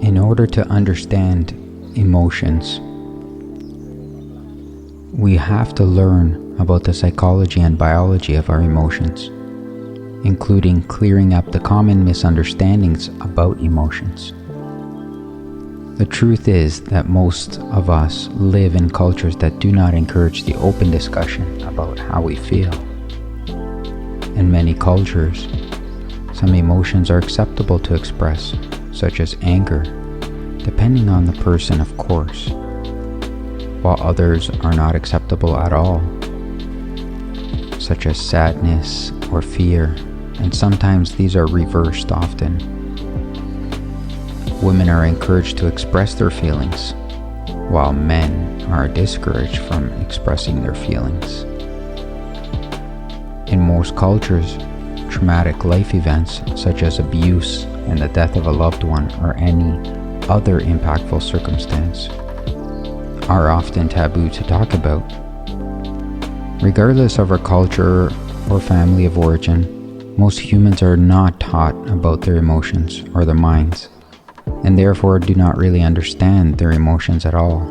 In order to understand emotions, we have to learn about the psychology and biology of our emotions, including clearing up the common misunderstandings about emotions. The truth is that most of us live in cultures that do not encourage the open discussion about how we feel. In many cultures, some emotions are acceptable to express, such as anger, depending on the person, of course, while others are not acceptable at all, such as sadness or fear, and sometimes these are reversed often. Women are encouraged to express their feelings, while men are discouraged from expressing their feelings. In most cultures, traumatic life events such as abuse and the death of a loved one or any other impactful circumstance are often taboo to talk about. Regardless of our culture or family of origin, most humans are not taught about their emotions or their minds, and therefore do not really understand their emotions at all.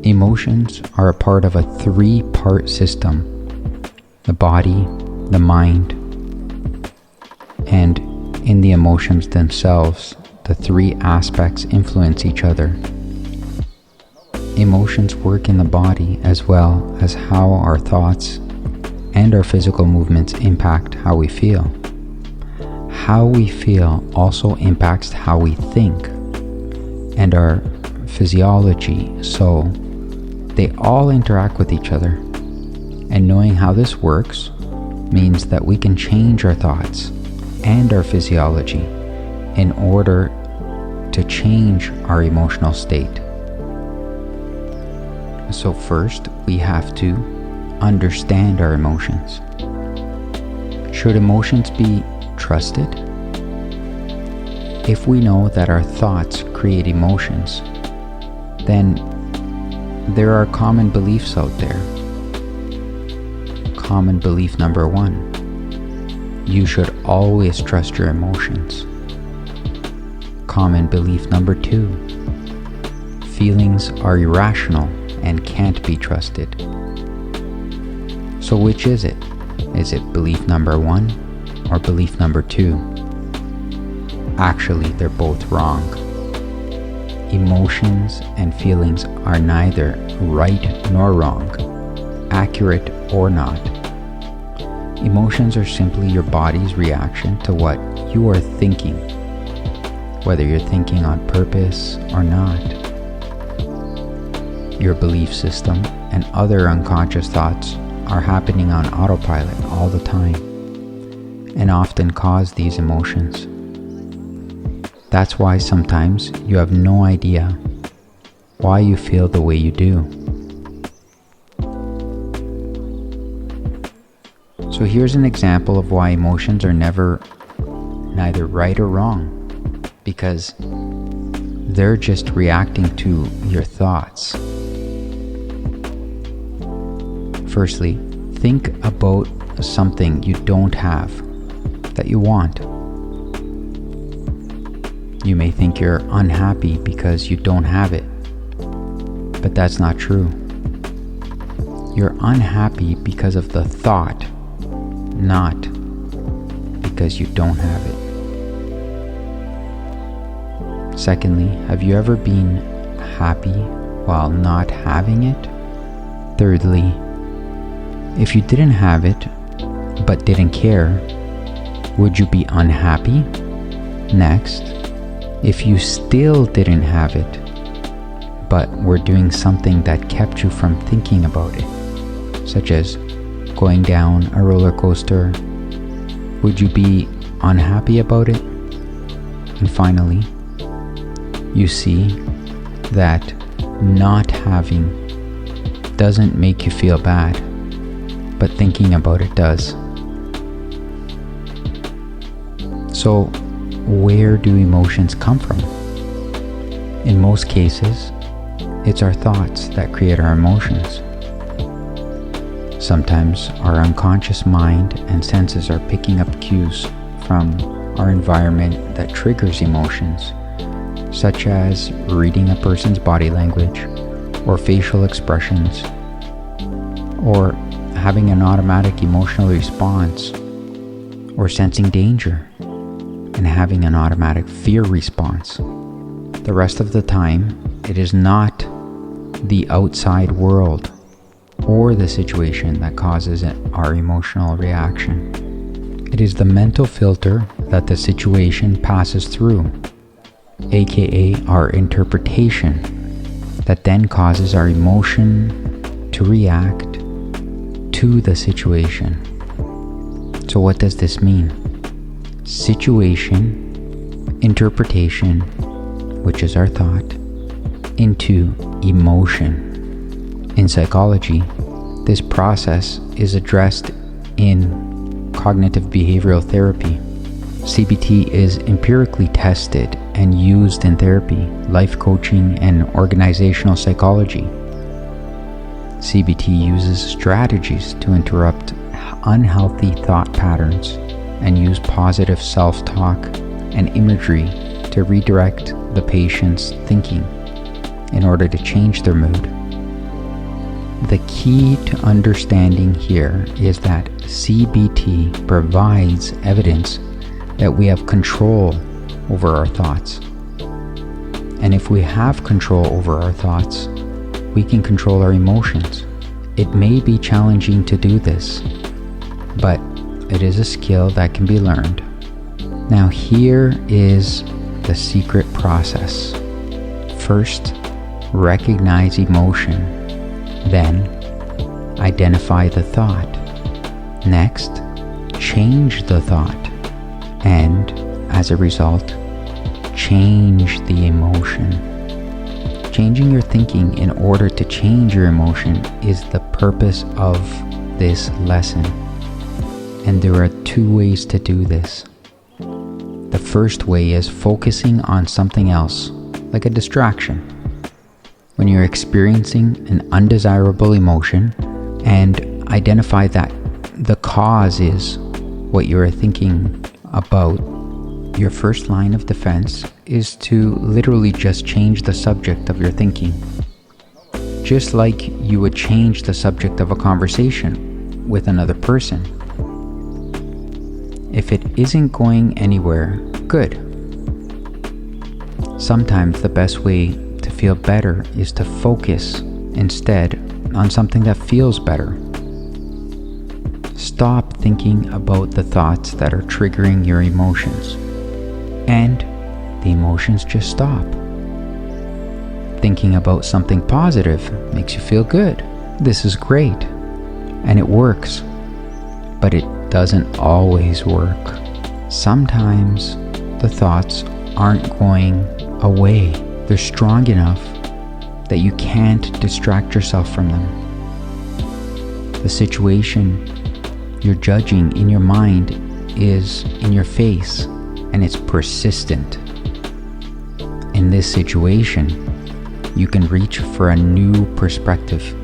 Emotions are a part of a three-part system: the body, the mind, and in the emotions themselves, the three aspects influence each other. Emotions work in the body as well as how our thoughts and our physical movements impact how we feel. How we feel also impacts how we think and our physiology, so they all interact with each other. And knowing how this works means that we can change our thoughts and our physiology in order to change our emotional state. So first, we have to understand our emotions. Should emotions be trusted? If we know that our thoughts create emotions, then there are common beliefs out there. Common belief number 1: you should always trust your emotions. Common belief number 2: feelings are irrational and can't be trusted. So which is it? Is it belief number 1 or belief number 2? Actually, they're both wrong. Emotions and feelings are neither right nor wrong, accurate or not. Emotions are simply your body's reaction to what you are thinking, whether you're thinking on purpose or not. Your belief system and other unconscious thoughts are happening on autopilot all the time and often cause these emotions. That's why sometimes you have no idea why you feel the way you do. So here's an example of why emotions are neither right or wrong, because they're just reacting to your thoughts. Firstly, think about something you don't have that you want. You may think you're unhappy because you don't have it, but that's not true. You're unhappy because of the thought, not because you don't have it. Secondly, have you ever been happy while not having it? Thirdly, if you didn't have it but didn't care, would you be unhappy? Next, if you still didn't have it but were doing something that kept you from thinking about it, such as going down a roller coaster, would you be unhappy about it? And finally, you see that not having doesn't make you feel bad, but thinking about it does. So, where do emotions come from? In most cases, it's our thoughts that create our emotions. Sometimes our unconscious mind and senses are picking up cues from our environment that triggers emotions, such as reading a person's body language or facial expressions, or having an automatic emotional response, or sensing danger and having an automatic fear response. The rest of the time, it is not the outside world or the situation that causes our emotional reaction. It is the mental filter that the situation passes through, aka our interpretation, that then causes our emotion to react to the situation. So what does this mean? Situation, interpretation, which is our thought, into emotion. In psychology, this process is addressed in cognitive behavioral therapy. CBT is empirically tested and used in therapy, life coaching, and organizational psychology. CBT uses strategies to interrupt unhealthy thought patterns and use positive self-talk and imagery to redirect the patient's thinking in order to change their mood. The key to understanding here is that CBT provides evidence that we have control over our thoughts. And if we have control over our thoughts, we can control our emotions. It may be challenging to do this, but it is a skill that can be learned. Now here is the secret process. First, recognize emotion. Then, identify the thought. Next, change the thought. And, as a result, change the emotion. Changing your thinking in order to change your emotion is the purpose of this lesson. And there are two ways to do this. The first way is focusing on something else, like a distraction. When you're experiencing an undesirable emotion, and identify that the cause is what you are thinking about, your first line of defense is to literally just change the subject of your thinking. Just like you would change the subject of a conversation with another person. If it isn't going anywhere, good. Sometimes the best way to feel better is to focus instead on something that feels better. Stop thinking about the thoughts that are triggering your emotions, and the emotions just stop. Thinking about something positive makes you feel good. This is great, and it works, but it doesn't always work. Sometimes the thoughts aren't going away. They're strong enough that you can't distract yourself from them. The situation you're judging in your mind is in your face, and it's persistent. In this situation, you can reach for a new perspective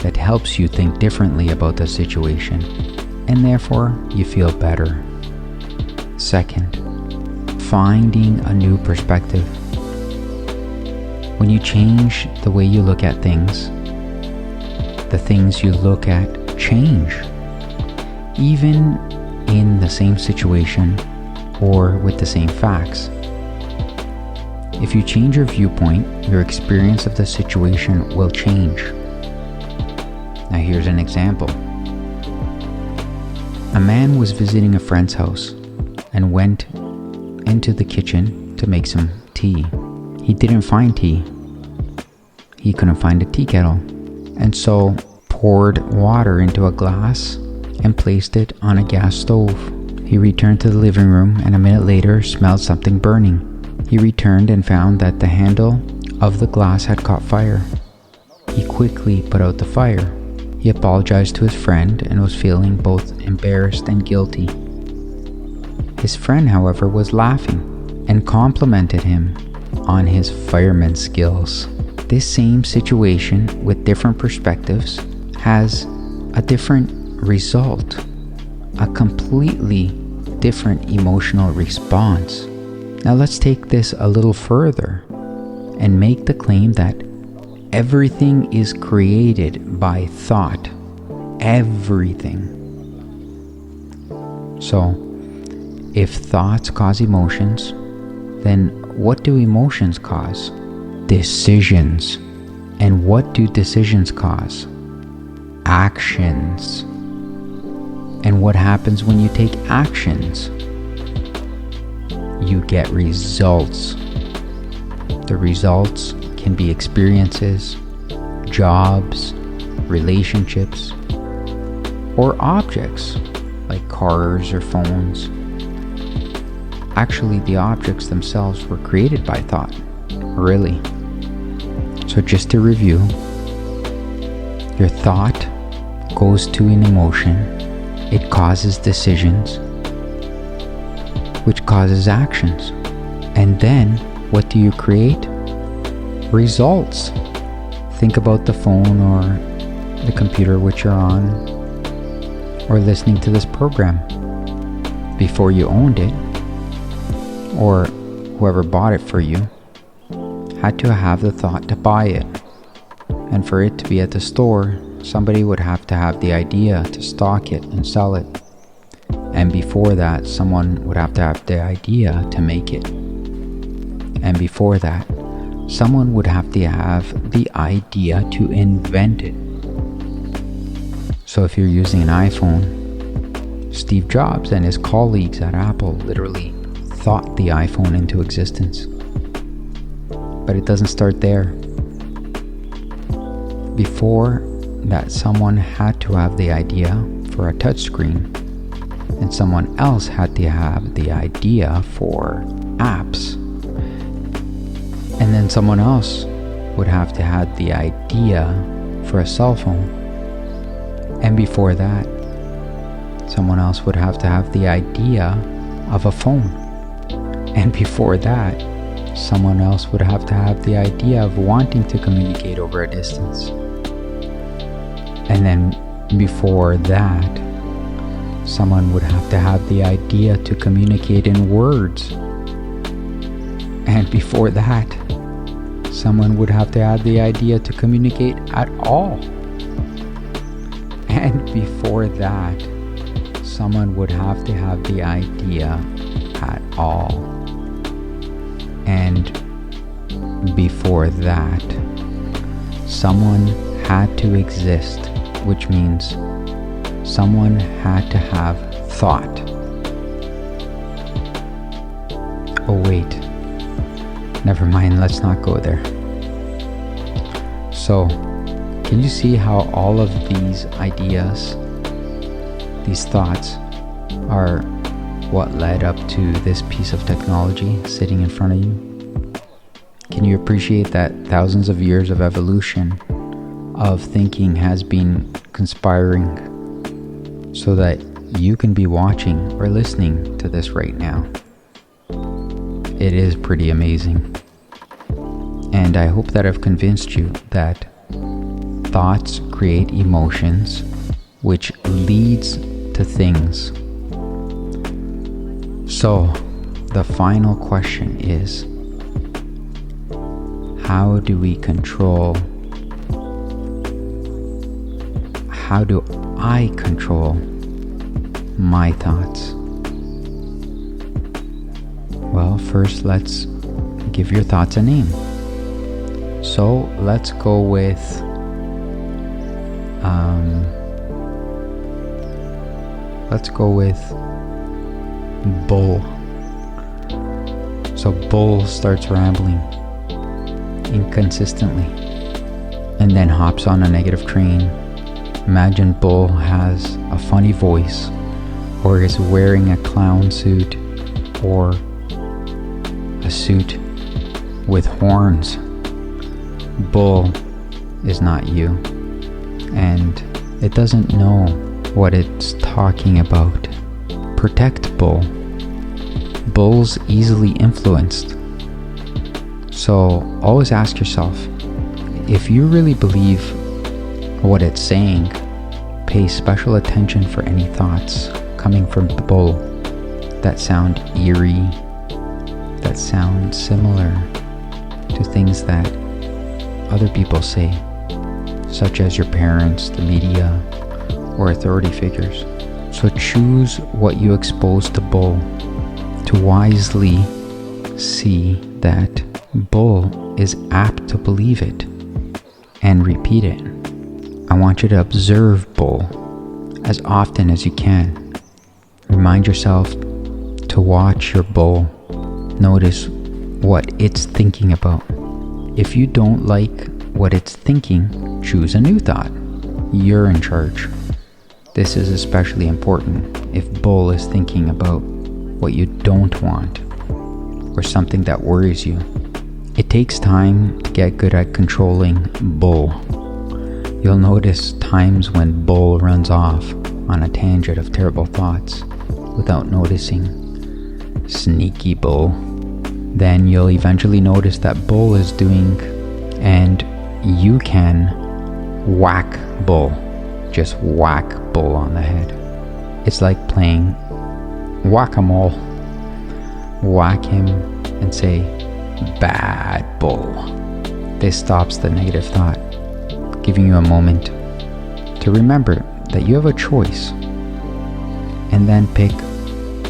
that helps you think differently about the situation, and therefore you feel better. Second, finding a new perspective. When you change the way you look at things, the things you look at change, even in the same situation or with the same facts. If you change your viewpoint, your experience of the situation will change. Now here's an example. A man was visiting a friend's house and went into the kitchen to make some tea. He didn't find tea. He couldn't find a tea kettle, and so poured water into a glass and placed it on a gas stove. He returned to the living room and a minute later smelled something burning. He returned and found that the handle of the glass had caught fire. He quickly put out the fire. He apologized to his friend and was feeling both embarrassed and guilty. His friend, however, was laughing and complimented him on his fireman skills. This same situation with different perspectives has a different result, a completely different emotional response. Now let's take this a little further. and make the claim that everything is created by thought. Everything. So, if thoughts cause emotions, then what do emotions cause? Decisions. And what do decisions cause? Actions. And what happens when you take actions? You get results. The results can be experiences, jobs, relationships, or objects like cars or phones. Actually, the objects themselves were created by thought, really. So just to review, your thought goes to an emotion, it causes decisions, which causes actions. And then, what do you create? Results. Think about the phone or the computer which you're on, or listening to this program. Before you owned it, or whoever bought it for you, had to have the thought to buy it. And for it to be at the store, somebody would have to have the idea to stock it and sell it. And before that, someone would have to have the idea to make it. And before that, someone would have to have the idea to invent it. So if you're using an iPhone, Steve Jobs and his colleagues at Apple literally thought the iPhone into existence. But it doesn't start there. Before that, someone had to have the idea for a touchscreen, and someone else had to have the idea for apps. And then someone else would have to have the idea for a cell phone. And before that, someone else would have to have the idea of a phone. And before that, someone else would have to have the idea of wanting to communicate over a distance. And then before that, someone would have to have the idea to communicate in words. And before that, someone would have to have the idea to communicate at all. And before that, someone would have to have the idea at all. And before that, someone had to exist, which means someone had to have thought. Oh wait, never mind, let's not go there. So, can you see how all of these ideas, these thoughts, are what led up to this piece of technology sitting in front of you? Can you appreciate that thousands of years of evolution of thinking has been conspiring so that you can be watching or listening to this right now? It is pretty amazing. And I hope that I've convinced you that thoughts create emotions, which leads to things. So, the final question is, how do we control? How do I control my thoughts? Well, first let's give your thoughts a name. So let's go with Bull. So Bull starts rambling inconsistently and then hops on a negative train. Imagine Bull has a funny voice, or is wearing a clown suit, or a suit with horns. Bull is not you, and it doesn't know what it's talking about. Protect Bull. Bull's easily influenced. So always ask yourself, if you really believe what it's saying, pay special attention for any thoughts coming from Bull that sound eerie, that sound similar, to things that other people say, such as your parents, the media, or authority figures. So choose what you expose to Bull to wisely see that Bull is apt to believe it and repeat it. I want you to observe Bull as often as you can. Remind yourself to watch your Bull. Notice what it's thinking about. If you don't like what it's thinking, choose a new thought. You're in charge. This is especially important if Bull is thinking about what you don't want or something that worries you. It takes time to get good at controlling Bull. You'll notice times when Bull runs off on a tangent of terrible thoughts without noticing. Sneaky Bull. Then you'll eventually notice that Bull is doing, and you can whack Bull. Just whack Bull on the head. It's like playing whack-a-mole. Whack him and say, "Bad Bull." This stops the negative thought, giving you a moment to remember that you have a choice, and then pick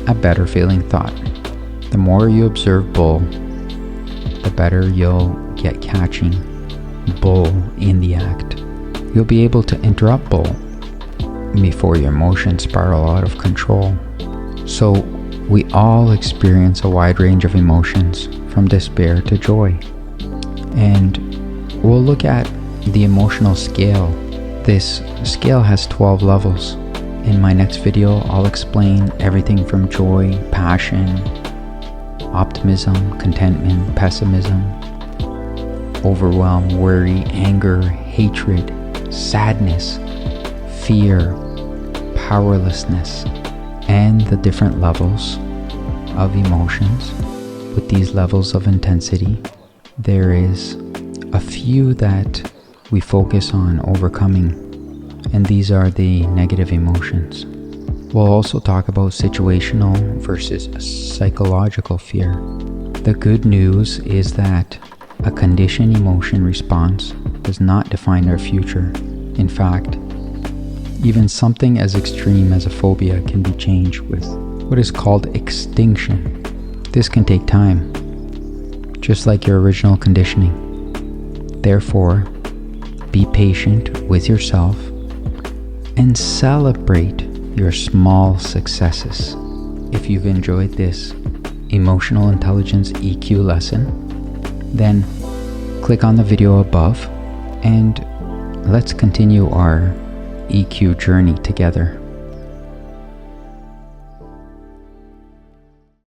a better feeling thought. The more you observe Bull, the better you'll get catching Bull in the act. You'll be able to interrupt Bull before your emotions spiral out of control. So we all experience a wide range of emotions, from despair to joy. And we'll look at the emotional scale. This scale has 12 levels. In my next video, I'll explain everything from joy, passion, optimism, contentment, pessimism, overwhelm, worry, anger, hatred, sadness, fear, powerlessness, and the different levels of emotions. With these levels of intensity, there is a few that we focus on overcoming, and these are the negative emotions. We'll also talk about situational versus psychological fear. The good news is that a conditioned emotion response does not define our future. In fact, even something as extreme as a phobia can be changed with what is called extinction. This can take time, just like your original conditioning. Therefore, be patient with yourself and celebrate your small successes. If you've enjoyed this emotional intelligence EQ lesson, then click on the video above and let's continue our EQ journey together.